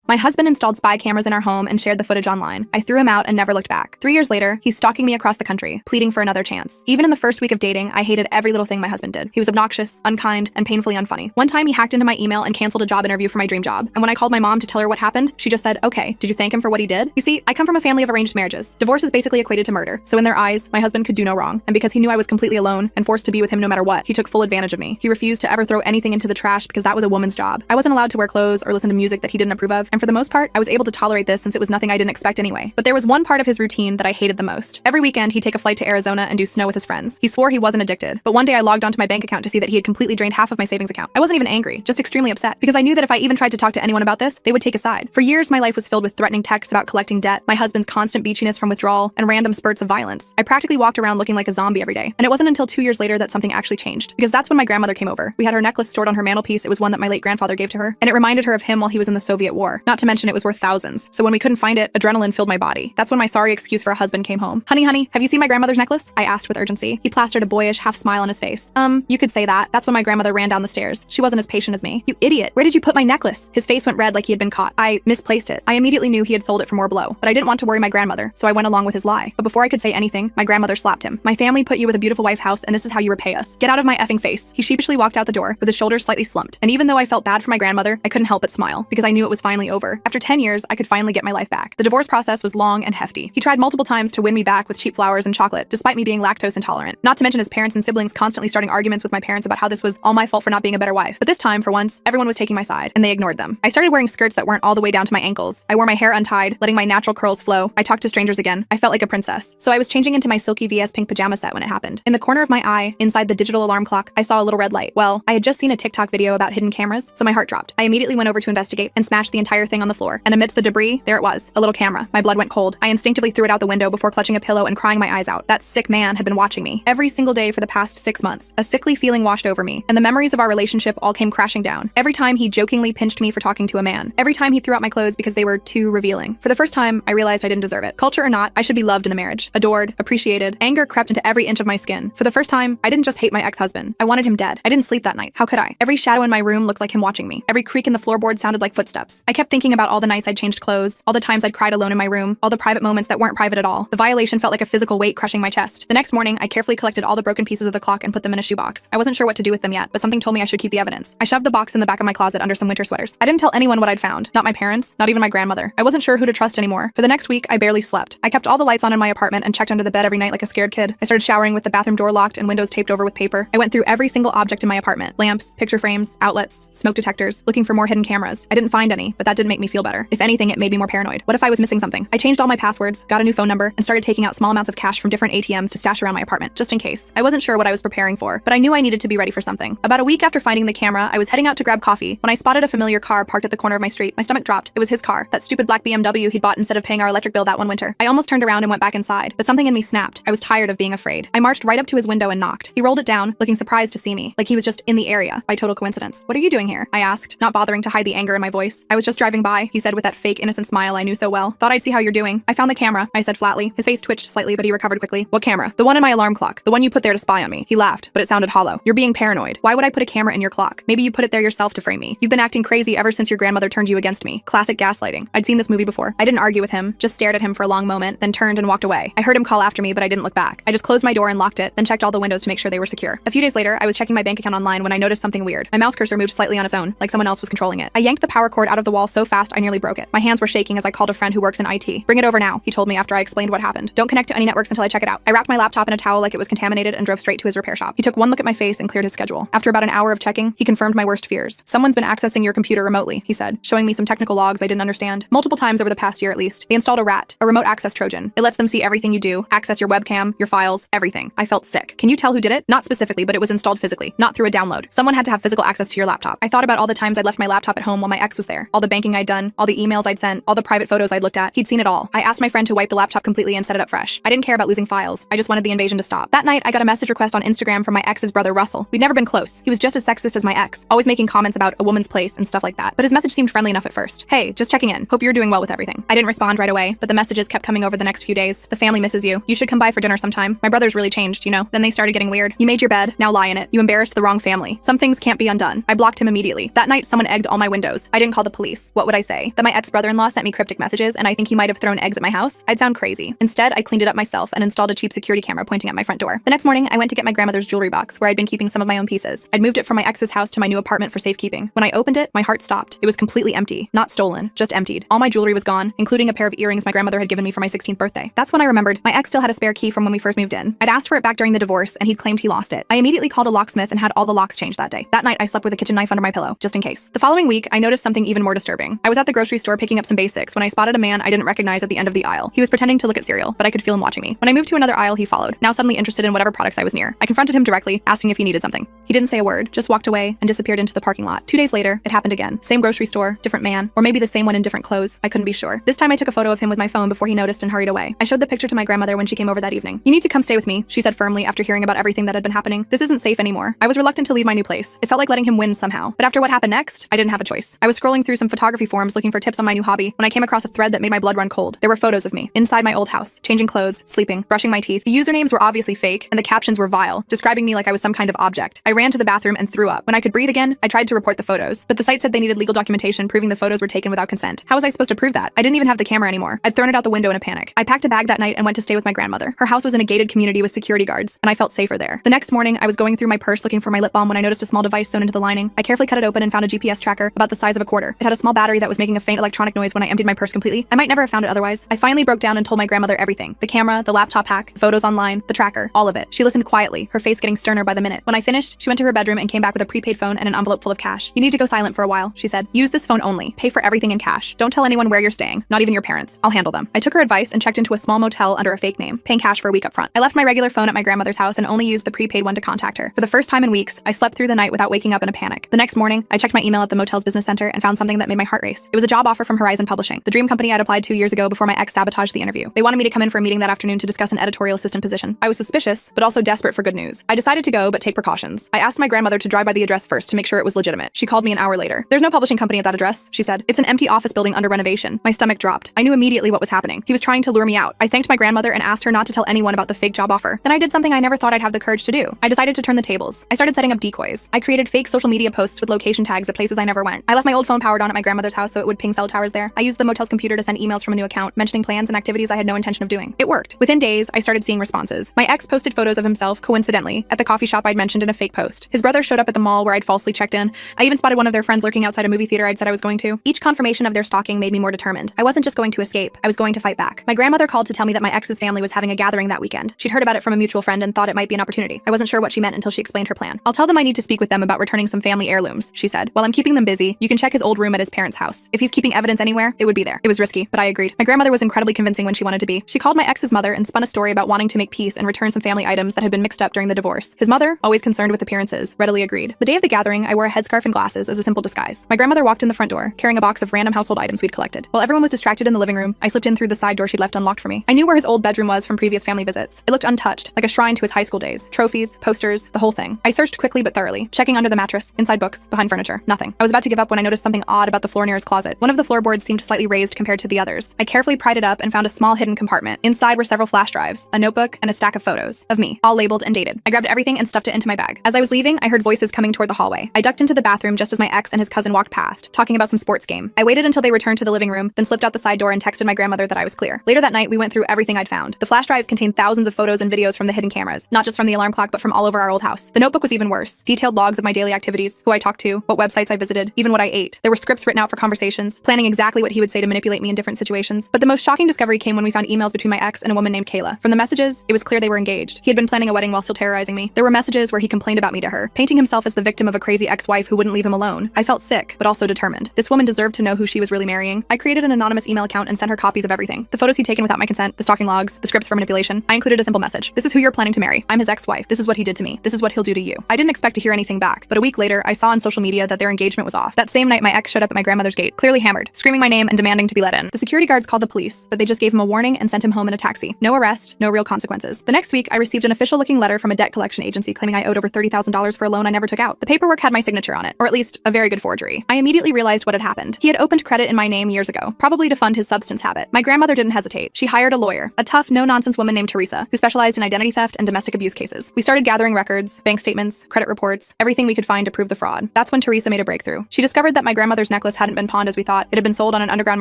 My husband installed spy cameras in our home and shared the footage online. I threw him out and never looked back. 3 years later, he's stalking me across the country, pleading for another chance. Even in the first week of dating, I hated every little thing my husband did. He was obnoxious, unkind, and painfully unfunny. One time, he hacked into my email and canceled a job interview for my dream job. And when I called my mom to tell her what happened, she just said, "Okay, did you thank him for what he did?" You see, I come from a family of arranged marriages. Divorce is basically equated to murder. So in their eyes, my husband could do no wrong. And because he knew I was completely alone and forced to be with him no matter what, he took full advantage of me. He refused to ever throw anything into the trash because that was a woman's job. I wasn't allowed to wear clothes or listen to music that he didn't approve of. And for the most part, I was able to tolerate this since it was nothing I didn't expect anyway. But there was one part of his routine that I hated the most. Every weekend, he'd take a flight to Arizona and do snow with his friends. He swore he wasn't addicted. But one day I logged onto my bank account to see that he had completely drained half of my savings account. I wasn't even angry, just extremely upset, because I knew that if I even tried to talk to anyone about this, they would take a side. For years, my life was filled with threatening texts about collecting debt, my husband's constant beachiness from withdrawal, and random spurts of violence. I practically walked around looking like a zombie every day. And it wasn't until 2 years later that something actually changed, because that's when my grandmother came over. We had her necklace stored on her mantelpiece. It was one that my late grandfather gave to her, and it reminded her of him while he was in the Soviet War. Not to mention it was worth thousands. So when we couldn't find it, adrenaline filled my body. That's when my sorry excuse for a husband came home. Honey, have you seen my grandmother's necklace?" I asked with urgency. He plastered a boyish half smile on his face. You could say that. That's when my grandmother ran down the stairs. She wasn't as patient as me. "You idiot, where did you put my necklace?" His face went red like he had been caught. "I misplaced it." I immediately knew he had sold it for more blow, but I didn't want to worry my grandmother, so I went along with his lie. But before I could say anything, my grandmother slapped him. "My family put you with a beautiful wife house, and this is how you repay us. Get out of my effing face." He sheepishly walked out the door with his shoulders slightly slumped. And even though I felt bad for my grandmother, I couldn't help but smile, because I knew it was finally over. After 10 years, I could finally get my life back. The divorce process was long and hefty. He tried multiple times to win me back with cheap flowers and chocolate, despite me being lactose intolerant. Not to mention his parents and siblings constantly starting arguments with my parents about how this was all my fault for not being a better wife. But this time, for once, everyone was taking my side, and they ignored them. I started wearing skirts that weren't all the way down to my ankles. I wore my hair untied, letting my natural curls flow. I talked to strangers again. I felt like a princess. So I was changing into my silky VS pink pajama set when it happened. In the corner of my eye, inside the digital alarm clock, I saw a little red light. Well, I had just seen a TikTok video about hidden cameras, so my heart dropped. I immediately went over to investigate and smashed the entire thing on the floor. And amidst the debris, there it was, a little camera. My blood went cold. I instinctively threw it out the window before clutching a pillow and crying my eyes out. That sick man had been watching me every single day for the past 6 months. A sickly feeling washed over me, and the memories of our relationship all came crashing down. Every time he jokingly pinched me for talking to a man. Every time he threw out my clothes because they were too revealing. For the first time, I realized I didn't deserve it. Culture or not, I should be loved in a marriage. Adored, appreciated. Anger crept into every inch of my skin. For the first time, I didn't just hate my ex-husband. I wanted him dead. I didn't sleep that night. How could I? Every shadow in my room looked like him watching me. Every creak in the floorboard sounded like footsteps. I kept thinking about all the nights I'd changed clothes, all the times I'd cried alone in my room, all the private moments that weren't private at all. The violation felt like a physical weight crushing my chest. The next morning, I carefully collected all the broken pieces of the clock and put them in a shoebox. I wasn't sure what to do with them yet, but something told me I should keep the evidence. I shoved the box in the back of my closet under some winter sweaters. I didn't tell anyone what I'd found. Not my parents, not even my grandmother. I wasn't sure who to trust anymore. For the next week, I barely slept. I kept all the lights on in my apartment and checked under the bed every night like a scared kid. I started showering with the bathroom door locked and windows taped over with paper. I went through every single object in my apartment. Lamps, picture frames, outlets, smoke detectors, looking for more hidden cameras. I didn't find any, but that didn't make me feel better. If anything, it made me more paranoid. What if I was missing something? I changed all my passwords, got a new phone number, and started taking out small amounts of cash from different ATMs to stash around my apartment, just in case. I wasn't sure what I was preparing for, but I knew I needed to be ready for something. About a week after finding the camera, I was heading out to grab coffee when I spotted a familiar car parked at the corner of my street. My stomach dropped. It was his car, that stupid black BMW he'd bought instead of paying our electric bill that one winter. I almost turned around and went back inside, but something in me snapped. I was tired of being afraid. I marched right up to his window and knocked. He rolled it down, looking surprised to see me, like he was just in the area by total coincidence. "What are you doing here?" I asked, not bothering to hide the anger in my voice. "I was just driving by," he said with that fake innocent smile I knew so well. "Thought I'd see how you're doing." "I found the camera," I said flatly. His face twitched slightly, but he recovered quickly. "What camera?" "The one in my alarm clock. The one you put there to spy on me." He laughed, but it sounded hollow. "You're being paranoid. Why would I put a camera in your clock? Maybe you put it there yourself to frame me. You've been acting crazy ever since your grandmother turned you against me." Classic gaslighting. I'd seen this movie before. I didn't argue with him, just stared at him for a long moment, then turned and walked away. I heard him call after me, but I didn't look back. I just closed my door and locked it, then checked all the windows to make sure they were secure. A few days later, I was checking my bank account online when I noticed something weird. My mouse cursor moved slightly on its own, like someone else was controlling it. I yanked the power cord out of the wall so fast I nearly broke it. My hands were shaking as I called a friend who works in IT. "Bring it over now," he told me after I explained what happened. "Don't connect to any networks until I check it out." I wrapped my laptop in a towel like it was contaminated and drove straight to his repair shop. He took one look at my face and cleared his schedule. After about an hour of checking, he confirmed my worst fears. "Someone's been accessing your computer remotely," he said, showing me some technical logs I didn't understand. "Multiple times over the past year at least. They installed a RAT, a remote access Trojan. It lets them see everything you do, access your webcam, your files, everything." I felt sick. "Can you tell who did it?" "Not specifically, but it was installed physically, not through a download. Someone had to have physical access to your laptop." I thought about all the times I'd left my laptop at home while my ex was there, all the banking I'd done, all the emails I'd sent, all the private photos I'd looked at. He'd seen it all. I asked my friend to wipe the laptop completely and set it up fresh. I didn't care about losing files. I just wanted the invasion to stop. That night, I got a message request on Instagram from my ex's brother Russell. We'd never been close. He was just as sexist as my ex, always making comments about a woman's place and stuff like that. But his message seemed friendly enough at first. "Hey, just checking in. Hope you're doing well with everything." I didn't respond right away, but the messages kept coming over the next few days. "The family misses you. You should come by for dinner sometime. My brother's really changed, you know." Then they started getting weird. "You made your bed, now lie in it. You embarrassed the wrong family. Some things can't be undone." I blocked him immediately. That night, someone egged all my windows. I didn't call the police. What would I say? That my ex-brother-in-law sent me cryptic messages and I think he might have thrown eggs at my house? I'd sound crazy. Instead, I cleaned it up myself and installed a cheap security camera pointing at my front door. The next morning, I went to get my grandmother's jewelry box where I'd been keeping some of my own pieces. I'd moved it from my ex's house to my new apartment for safekeeping. When I opened it, my heart stopped. It was completely empty. Not stolen, just emptied. All my jewelry was gone, including a pair of earrings my grandmother had given me for my 16th birthday. That's when I remembered my ex still had a spare key from when we first moved in. I'd asked for it back during the divorce and he'd claimed he lost it. I immediately called a locksmith and had all the locks changed that day. That night, I slept with a kitchen knife under my pillow, just in case. The following week, I noticed something even more disturbing. I was at the grocery store picking up some basics when I spotted a man I didn't recognize at the end of the aisle. He was pretending to look at cereal, but I could feel him watching me. When I moved to another aisle, he followed, now suddenly interested in whatever products I was near. I confronted him directly, asking if he needed something. He didn't say a word, just walked away and disappeared into the parking lot. 2 days later, it happened again. Same grocery store, different man, or maybe the same one in different clothes. I couldn't be sure. This time I took a photo of him with my phone before he noticed and hurried away. I showed the picture to my grandmother when she came over that evening. "You need to come stay with me," she said firmly after hearing about everything that had been happening. "This isn't safe anymore." I was reluctant to leave my new place. It felt like letting him win somehow. But after what happened next, I didn't have a choice. I was scrolling through some photography forums looking for tips on my new hobby when I came across a thread that made my blood run cold. There were photos of me inside my old house, changing clothes, sleeping, brushing my teeth. The usernames were obviously fake and the captions were vile, describing me like I was some kind of object. I ran to the bathroom and threw up. When I could breathe again, I tried to report the photos, but the site said they needed legal documentation proving the photos were taken without consent. How was I supposed to prove that? I didn't even have the camera anymore. I'd thrown it out the window in a panic. I packed a bag that night and went to stay with my grandmother. Her house was in a gated community with security guards, and I felt safer there. The next morning, I was going through my purse looking for my lip balm when I noticed a small device sewn into the lining. I carefully cut it open and found a GPS tracker about the size of a quarter. It had a small battery that was making a faint electronic noise when I emptied my purse completely. I might never have found it otherwise. I finally broke down and told my grandmother everything. The camera, the laptop hack, the photos online, the tracker, all of it. She listened quietly, her face getting sterner by the minute. When I finished, she went to her bedroom and came back with a prepaid phone and an envelope full of cash. "You need to go silent for a while," she said. "Use this phone only. Pay for everything in cash. Don't tell anyone where you're staying, not even your parents. I'll handle them." I took her advice and checked into a small motel under a fake name, paying cash for a week up front. I left my regular phone at my grandmother's house and only used the prepaid one to contact her. For the first time in weeks, I slept through the night without waking up in a panic. The next morning, I checked my email at the motel's business center and found something that made my heart race. It was a job offer from Horizon Publishing, the dream company I'd applied 2 years ago before my ex sabotaged the interview. They wanted me to come in for a meeting that afternoon to discuss an editorial assistant position. I was suspicious, but also desperate for good news. I decided to go, but take precautions. I asked my grandmother to drive by the address first to make sure it was legitimate. She called me an hour later. "There's no publishing company at that address," she said. "It's an empty office building under renovation." My stomach dropped. I knew immediately what was happening. He was trying to lure me out. I thanked my grandmother and asked her not to tell anyone about the fake job offer. Then I did something I never thought I'd have the courage to do. I decided to turn the tables. I started setting up decoys. I created fake social media posts with location tags at places I never went. I left my old phone powered on at my grandmother's house so it would ping cell towers there. I used the motel's computer to send emails from a new account, mentioning plans and activities I had no intention of doing. It worked. Within days, I started seeing responses. My ex posted photos of himself, coincidentally, at the coffee shop I'd mentioned in a fake post. His brother showed up at the mall where I'd falsely checked in. I even spotted one of their friends lurking outside a movie theater I'd said I was going to. Each confirmation of their stalking made me more determined. I wasn't just going to escape, I was going to fight back. My grandmother called to tell me that my ex's family was having a gathering that weekend. She'd heard about it from a mutual friend and thought it might be an opportunity. I wasn't sure what she meant until she explained her plan. "I'll tell them I need to speak with them about returning some family heirlooms," she said. "While I'm keeping them busy, you can check his old room at his parents' house. If he's keeping evidence anywhere, it would be there." It was risky, but I agreed. My grandmother was incredibly convincing when she wanted to be. She called my ex's mother and spun a story about wanting to make peace and return some family items that had been mixed up during the divorce. His mother, always concerned with appearances, readily agreed. The day of the gathering, I wore a headscarf and glasses as a simple disguise. My grandmother walked in the front door, carrying a box of random household items we'd collected. While everyone was distracted in the living room, I slipped in through the side door she'd left unlocked for me. I knew where his old bedroom was from previous family visits. It looked untouched, like a shrine to his high school days. Trophies, posters, the whole thing. I searched quickly but thoroughly, checking under the mattress, inside books, behind furniture. Nothing. I was about to give up when I noticed something odd about the floor near his closet. One of the floorboards seemed slightly raised compared to the others. I carefully pried it up and found a small hidden compartment. Inside were several flash drives, a notebook, and a stack of photos of me, all labeled and dated. I grabbed everything and stuffed it into my bag. As I was leaving, I heard voices coming toward the hallway. I ducked into the bathroom just as my ex and his cousin walked past, talking about some sports game. I waited until they returned to the living room, then slipped out the side door and texted my grandmother that I was clear. Later that night, we went through everything I'd found. The flash drives contained thousands of photos and videos from the hidden cameras, not just from the alarm clock, but from all over our old house. The notebook was even worse. Detailed logs of my daily activities, who I talked to, what websites I visited, even what I ate. There were scripts written out for conversations, planning exactly what he would say to manipulate me in different situations. But the most shocking discovery came when we found emails between my ex and a woman named Kayla. From the messages, it was clear they were engaged. He had been planning a wedding while still terrorizing me. There were messages where he complained about me to her, painting himself as the victim of a crazy ex-wife who wouldn't leave him alone. I felt sick, but also determined. This woman deserved to know who she was really marrying. I created an anonymous email account and sent her copies of everything. The photos he'd taken without my consent, the stalking logs, the scripts for manipulation. I included a simple message. "This is who you're planning to marry. I'm his ex-wife. This is what he did to me. This is what he'll do to you." I didn't expect to hear anything back, but a week later, I saw on social media that their engagement was off. That same night, my ex showed up at my grandmother's gate, clearly hammered, screaming my name and demanding to be let in. The security guards called the police, but they just gave him a warning and sent him home in a taxi. No arrest, no real consequences. The next week, I received an official-looking letter from a debt collection agency claiming I owed over $30,000 for a loan I never took out. The paperwork had my signature on it, or at least a very good forgery. I immediately realized what had happened. He had opened credit in my name years ago, probably to fund his substance habit. My grandmother didn't hesitate. She hired a lawyer, a tough, no-nonsense woman named Teresa, who specialized in identity theft and domestic abuse cases. We started gathering records, bank statements, credit reports, everything we could find to prove the fraud. That's when Teresa made a breakthrough. She discovered that my grandmother's necklace had hadn't been pawned as we thought. It had been sold on an underground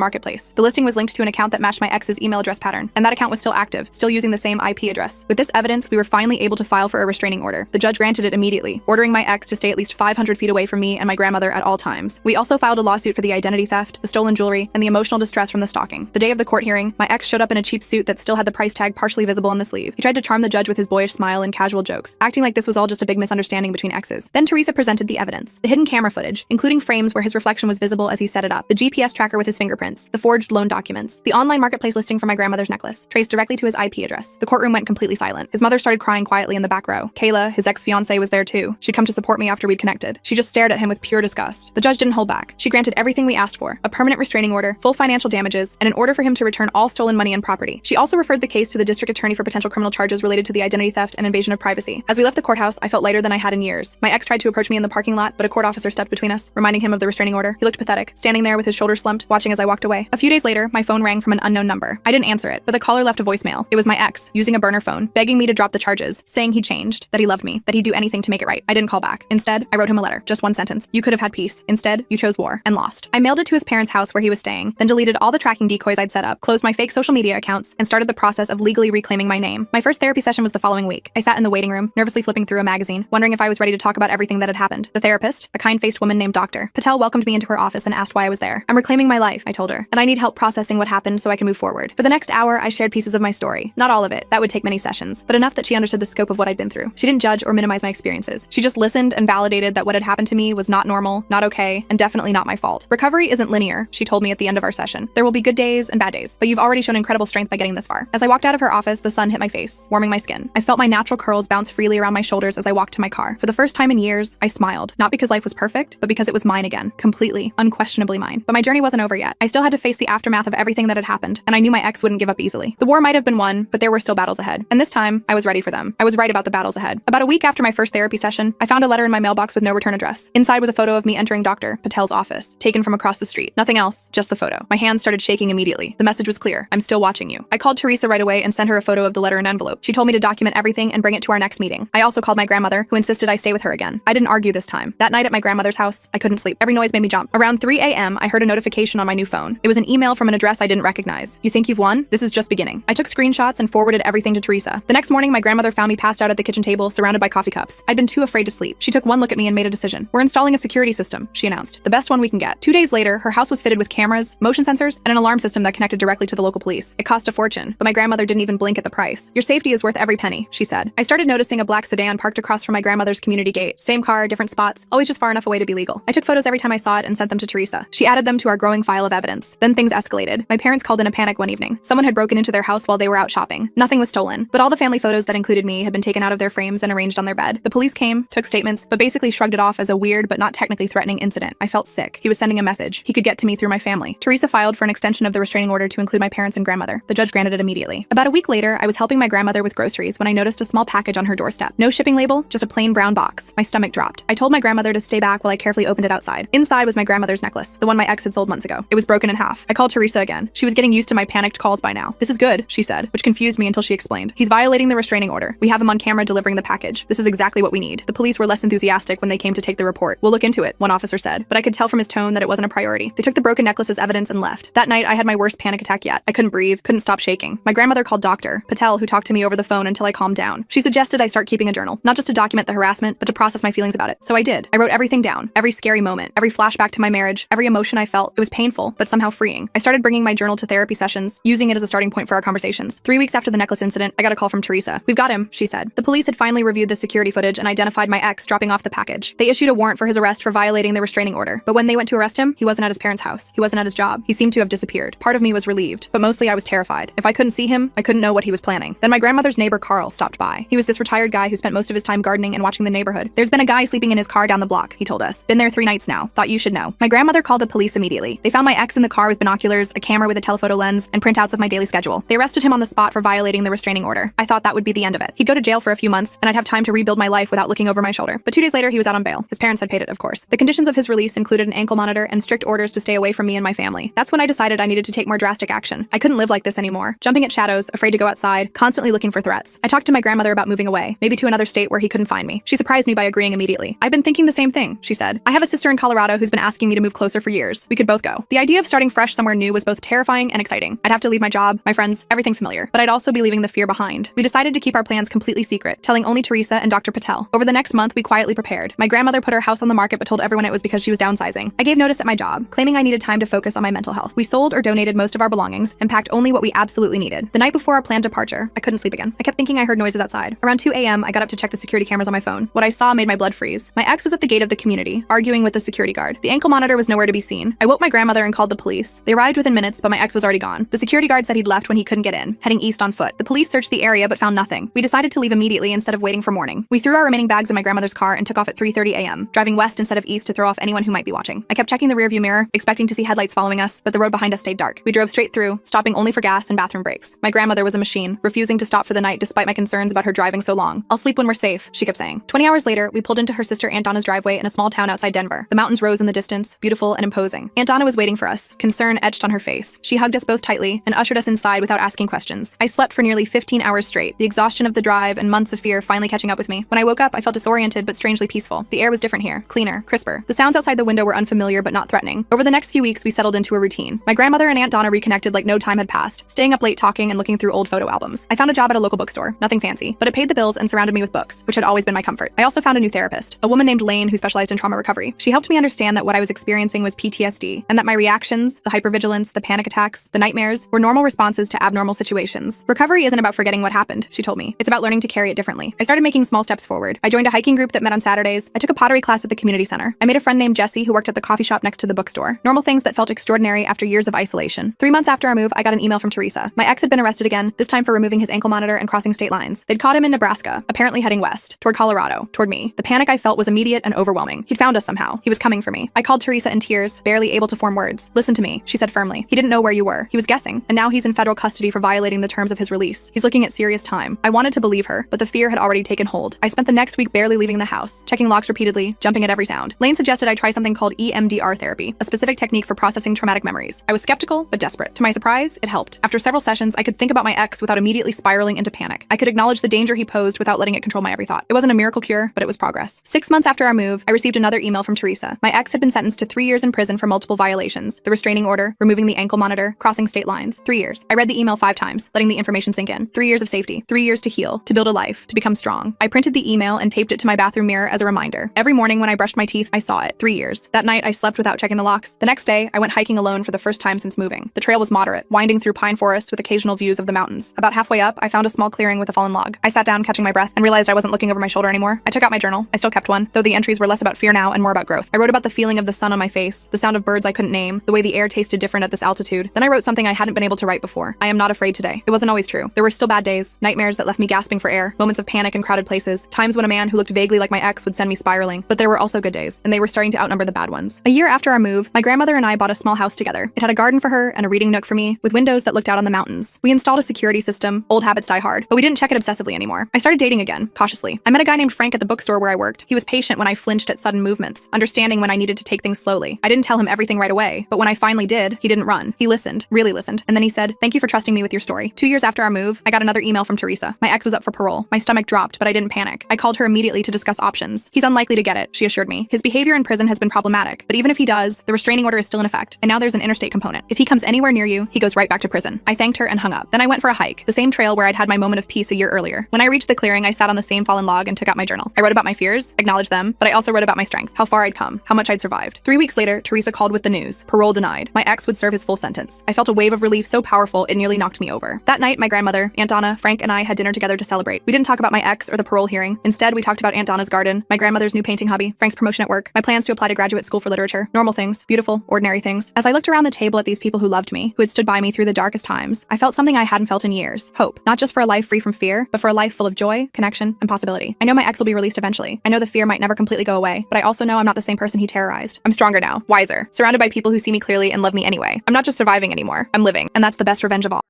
marketplace. The listing was linked to an account that matched my ex's email address pattern, and that account was still active, still using the same IP address. With this evidence, we were finally able to file for a restraining order. The judge granted it immediately, ordering my ex to stay at least 500 feet away from me and my grandmother at all times. We also filed a lawsuit for the identity theft, the stolen jewelry, and the emotional distress from the stalking. The day of the court hearing, my ex showed up in a cheap suit that still had the price tag partially visible on the sleeve. He tried to charm the judge with his boyish smile and casual jokes, acting like this was all just a big misunderstanding between exes. Then Teresa presented the evidence. The hidden camera footage, including frames where his reflection was visible as he set it up, the GPS tracker with his fingerprints, the forged loan documents, the online marketplace listing for my grandmother's necklace, traced directly to his IP address. The courtroom went completely silent. His mother started crying quietly in the back row. Kayla, his ex-fiancée, was there too. She'd come to support me after we'd connected. She just stared at him with pure disgust. The judge didn't hold back. She granted everything we asked for: a permanent restraining order, full financial damages, and an order for him to return all stolen money and property. She also referred the case to the district attorney for potential criminal charges related to the identity theft and invasion of privacy. As we left the courthouse, I felt lighter than I had in years. My ex tried to approach me in the parking lot, but a court officer stepped between us, reminding him of the restraining order. He looked pathetic, standing there with his shoulders slumped, watching as I walked away. A few days later, my phone rang from an unknown number. I didn't answer it, but the caller left a voicemail. It was my ex, using a burner phone, begging me to drop the charges, saying he changed, that he loved me, that he'd do anything to make it right. I didn't call back. Instead, I wrote him a letter, just one sentence. You could have had peace. Instead, you chose war and lost. I mailed it to his parents' house where he was staying, then deleted all the tracking decoys I'd set up, closed my fake social media accounts, and started the process of legally reclaiming my name. My first therapy session was the following week. I sat in the waiting room, nervously flipping through a magazine, wondering if I was ready to talk about everything that had happened. The therapist, a kind-faced woman named Dr. Patel, welcomed me into her office and asked why I was there. I'm reclaiming my life, I told her, and I need help processing what happened so I can move forward. For the next hour, I shared pieces of my story. Not all of it, that would take many sessions, but enough that she understood the scope of what I'd been through. She didn't judge or minimize my experiences. She just listened and validated that what had happened to me was not normal, not okay, and definitely not my fault. Recovery isn't linear, she told me at the end of our session. There will be good days and bad days, but you've already shown incredible strength by getting this far. As I walked out of her office, the sun hit my face, warming my skin. I felt my natural curls bounce freely around my shoulders as I walked to my car. For the first time in years, I smiled. Not because life was perfect, but because it was mine again. Completely, unquestionably mine. But my journey wasn't over yet. I still had to face the aftermath of everything that had happened, and I knew my ex wouldn't give up easily. The war might have been won, but there were still battles ahead. And this time, I was ready for them. I was right about the battles ahead. About a week after my first therapy session, I found a letter in my mailbox with no return address. Inside was a photo of me entering Dr. Patel's office, taken from across the street. Nothing else, just the photo. My hands started shaking immediately. The message was clear: I'm still watching you. I called Teresa right away and sent her a photo of the letter and envelope. She told me to document everything and bring it to our next meeting. I also called my grandmother, who insisted I stay with her again. I didn't argue this time. That night at my grandmother's house, I couldn't sleep. Every noise made me jump. Around 3 a.m., I heard a notification on my new phone. It was an email from an address I didn't recognize. You think you've won? This is just beginning. I took screenshots and forwarded everything to Teresa. The next morning, my grandmother found me passed out at the kitchen table, surrounded by coffee cups. I'd been too afraid to sleep. She took one look at me and made a decision. We're installing a security system, she announced. The best one we can get. 2 days later, her house was fitted with cameras, motion sensors, and an alarm system that connected directly to the local police. It cost a fortune, but my grandmother didn't even blink at the price. Your safety is worth every penny, she said. I started noticing a black sedan parked across from my grandmother's community gate. Same car, different spots, always just far enough away to be legal. I took photos every time I saw it and sent them to Teresa. She added them to our growing file of evidence. Then things escalated. My parents called in a panic one evening. Someone had broken into their house while they were out shopping. Nothing was stolen, but all the family photos that included me had been taken out of their frames and arranged on their bed. The police came, took statements, but basically shrugged it off as a weird but not technically threatening incident. I felt sick. He was sending a message. He could get to me through my family. Teresa filed for an extension of the restraining order to include my parents and grandmother. The judge granted it immediately. About a week later, I was helping my grandmother with groceries when I noticed a small package on her doorstep. No shipping label, just a plain brown box. My stomach dropped. I told my grandmother to stay back while I carefully opened it outside. Inside was my grandmother's necklace, the one my ex had sold months ago. It was broken in half. I called Teresa again. She was getting used to my panicked calls by now. This is good, she said, which confused me until she explained. He's violating the restraining order. We have him on camera delivering the package. This is exactly what we need. The police were less enthusiastic when they came to take the report. We'll look into it, one officer said, but I could tell from his tone that it wasn't a priority. They took the broken necklace as evidence and left. That night, I had my worst panic attack yet. I couldn't breathe, couldn't stop shaking. My grandmother called Dr. Patel, who talked to me over the phone until I calmed down. She suggested I start keeping a journal, not just to document the harassment, but to process my feelings about it. So I did. I wrote everything down, every scary moment, every flashback to my marriage, every emotion I felt. It was painful, but somehow freeing. I started bringing my journal to therapy sessions, using it as a starting point for our conversations. 3 weeks after the necklace incident, I got a call from Teresa. We've got him, she said. The police had finally reviewed the security footage and identified my ex dropping off the package. They issued a warrant for his arrest for violating the restraining order, but when they went to arrest him, he wasn't at his parents' house. He wasn't at his job. He seemed to have disappeared. Part of me was relieved, but mostly I was terrified. If I couldn't see him, I couldn't know what he was planning. Then my grandmother's neighbor Carl stopped by. He was this retired guy who spent most of his time gardening and watching the neighborhood. There's been a guy sleeping in his car down the block, he told us. Been there 3 nights now. Thought you should know. My grandmother called the police immediately. They found my ex in the car with binoculars, a camera with a telephoto lens, and printouts of my daily schedule. They arrested him on the spot for violating the restraining order. I thought that would be the end of it. He'd go to jail for a few months, and I'd have time to rebuild my life without looking over my shoulder. But 2 days later, he was out on bail. His parents had paid it, of course. The conditions of his release included an ankle monitor and strict orders to stay away from me and my family. That's when I decided I needed to take more drastic action. I couldn't live like this anymore. Jumping at shadows, afraid to go outside, constantly looking for threats. I talked to my grandmother about moving away, maybe to another state where he couldn't find me. She surprised me by agreeing immediately. I've been thinking the same thing, she said. I have a sister in Colorado who's been asking me to move closer for years. We could both go. The idea of starting fresh somewhere new was both terrifying and exciting. I'd have to leave my job, my friends, everything familiar, but I'd also be leaving the fear behind. We decided to keep our plans completely secret, telling only Teresa and Dr. Patel. Over the next month, we quietly prepared. My grandmother put her house on the market but told everyone it was because she was downsizing. I gave notice at my job, claiming I needed time to focus on my mental health. We sold or donated most of our belongings and packed only what we absolutely needed. The night before our planned departure, I couldn't sleep again. I kept thinking I heard noises outside. Around 2 a.m., I got up to check the security cameras on my phone. What I saw made my blood freeze. My ex was at the gate of the community, arguing with the security guard. The ankle monitor was nowhere to be seen. I woke my grandmother and called the police. They arrived within minutes, but my ex was already gone. The security guard said he'd left when he couldn't get in, heading east on foot. The police searched the area but found nothing. We decided to leave immediately instead of waiting for morning. We threw our remaining bags in my grandmother's car and took off at 3:30 a.m., driving west instead of east to throw off anyone who might be watching. I kept checking the rearview mirror, expecting to see headlights following us, but the road behind us stayed dark. We drove straight through, stopping only for gas and bathroom breaks. My grandmother was a machine, refusing to stop for the night despite my concerns about her driving so long. "I'll sleep when we're safe," she kept saying. 20 hours later, we pulled into her sister Aunt Donna's driveway in a small town outside Denver. The mountains rose in the distance, beautiful and imposing. Aunt Donna was waiting for us, concern etched on her face. She hugged us both tightly and ushered us inside without asking questions. I slept for nearly 15 hours straight, the exhaustion of the drive and months of fear finally catching up with me. When I woke up, I felt disoriented but strangely peaceful. The air was different here, cleaner, crisper. The sounds outside the window were unfamiliar but not threatening. Over the next few weeks, we settled into a routine. My grandmother and Aunt Donna reconnected like no time had passed, staying up late talking and looking through old photo albums. I found a job at a local bookstore, nothing fancy, but it paid the bills and surrounded me with books, which had always been my comfort. I also found a new therapist, a woman named Lane who specialized in trauma recovery. She helped me understand that what I was experiencing was PTSD, and that my reactions, the hypervigilance, the panic attacks, the nightmares, were normal responses to abnormal situations. Recovery isn't about forgetting what happened, she told me. It's about learning to carry it differently. I started making small steps forward. I joined a hiking group that met on Saturdays. I took a pottery class at the community center. I made a friend named Jessie who worked at the coffee shop next to the bookstore. Normal things that felt extraordinary after years of isolation. 3 months after our move, I got an email from Teresa. My ex had been arrested again, this time for removing his ankle monitor and crossing state lines. They'd caught him in Nebraska, apparently heading west, toward Colorado, toward me. The panic I felt was immediate and overwhelming. He'd found us somehow. He was coming for me. I called Teresa in tears, barely able to form words. "Listen to me," she said firmly. "He didn't know where you were. He was guessing, and now he's in federal custody for violating the terms of his release. He's looking at serious time." I wanted to believe her, but the fear had already taken hold. I spent the next week barely leaving the house, checking locks repeatedly, jumping at every sound. Lane suggested I try something called EMDR therapy, a specific technique for processing traumatic memories. I was skeptical, but desperate. To my surprise, it helped. After several sessions, I could think about my ex without immediately spiraling into panic. I could acknowledge the danger he posed without letting it control my every thought. It wasn't a miracle cure, but it was progress. 6 months after our move, I received another email from Teresa. My ex had been sentenced to 3 years in prison for multiple violations: the restraining order, removing the ankle monitor, crossing state lines. 3 years. I read the email 5 times, letting the information sink in. 3 years of safety, 3 years to heal, to build a life, to become strong. I printed the email and taped it to my bathroom mirror as a reminder. Every morning when I brushed my teeth, I saw it. 3 years. That night, I slept without checking the locks. The next day, I went hiking alone for the first time since moving. The trail was moderate, winding through pine forest with occasional views of the mountains. About halfway up, I found a small clearing with a fallen log. I sat down, catching my breath, and realized I wasn't looking over my shoulder anymore. I took out my journal. I still kept one, though the entries were less about fear now and more about growth. I wrote about the feeling of the sun on my face, the sound of birds I couldn't name, the way the air tasted different at this altitude. Then I wrote something I hadn't been able to write before. I am not afraid today. It wasn't always true. There were still bad days, nightmares that left me gasping for air, moments of panic in crowded places, times when a man who looked vaguely like my ex would send me spiraling. But there were also good days, and they were starting to outnumber the bad ones. A year after our move, my grandmother and I bought a small house together. It had a garden for her and a reading nook for me, with windows that looked out on the mountains. We installed a security system. Old habits die hard, but we didn't check it obsessively anymore. I started dating again, cautiously. I met a guy named Frank at the bookstore where I worked. He was patient when I flinched at sudden movements, understanding when I needed to take things slowly. I didn't tell him everything right away, but when I finally did, he didn't run. He listened, really listened, and then he said, "Thank you for trusting me with your story." 2 years after our move, I got another email from Teresa. My ex was up for parole. My stomach dropped, but I didn't panic. I called her immediately to discuss options. "He's unlikely to get it," she assured me. "His behavior in prison has been problematic, but even if he does, the restraining order is still in effect, and now there's an interstate component. If he comes anywhere near you, he goes right back to prison." I thanked her and hung up. Then I went for a hike, the same trail where I'd had my moment of peace a year earlier. When I reached the clearing, I sat on the same fallen log and took out my journal. I wrote about my fears, acknowledged them, but I also wrote about my strength, how far I'd come, how much I'd survived. 3 weeks later, Teresa called with the news: parole denied. My ex would serve his full sentence. I felt a wave of relief so powerful it nearly knocked me over. That night, my grandmother, Aunt Donna, Frank, and I had dinner together to celebrate. We didn't talk about my ex or the parole hearing. Instead, we talked about Aunt Donna's garden, my grandmother's new painting hobby, Frank's promotion at work, my plans to apply to graduate school for literature. Normal things, beautiful, ordinary things. As I looked around the table at these people who loved me, who had stood by me through the darkest times, I felt something I hadn't felt in years: hope. Not just for a life free from fear, but for a life full of joy, connection, and possibility. I know my ex will be released eventually. I know the fear might never completely go away, but I also know I'm not the same person he terrorized. I'm stronger now, wiser, surrounded by people who see me clearly and love me anyway. I'm not just surviving anymore, I'm living, and that's the best revenge of all.